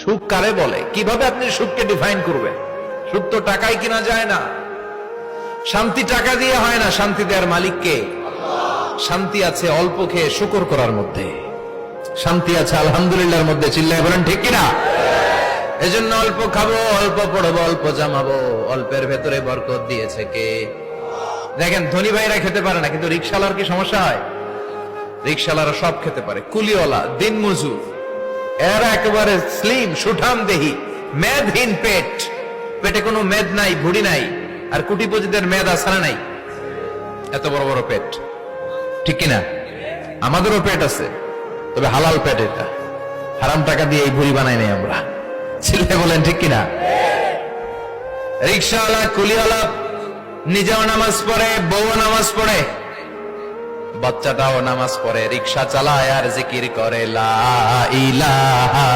সুখ কারে বলে? কিভাবে আপনি সুখকে ডিফাইন করবেন? সুখ তো টাকায় কিনা যায় না। শান্তি টাকা দিয়ে হয় না, শান্তি দেওয়ার মালিককে। শান্তি আছে অল্প খেয়ে শুকর করার মধ্যে, শান্তি আছে আলহামদুলিল্লাহর মধ্যে। চিল্লায় বলেন ঠিক কিনা? এজন্য অল্প খাবো, অল্প পড়বো, অল্প জামাবো, অল্পের ভেতরে বরকত দিয়েছে কে? দেখেন ধনী ভাইরা খেতে পারে না, কিন্তু রিকশালার কি সমস্যা হয়? রিকশালারা সব খেতে পারে। কুলিওয়ালা, দিন মজুর, এরা একেবারে স্লিম সুঠাম দেহি, মেদহীন পেট, পেটে কোনো মেদ নাই, ভুড়ি নাই। আর কোটিপতিদের মেদ আসারা নাই, এত বড় বড় পেট। ঠিক কিনা? আমাদেরও পেট আছে, তবে হালাল পেট। এটা হারাম টাকা দিয়ে এই ভুড়ি বানাই নাই আমরা। ছেলে বলেন ঠিক কিনা? রিকশাওয়ালা, কুলিওয়ালা নিজেও নামাজ পড়ে, বউ নামাজ পড়ে, বাচ্চাটাও নামাজ পড়ে, রিকশা চালায় আর জিকির করে লা ইলাহা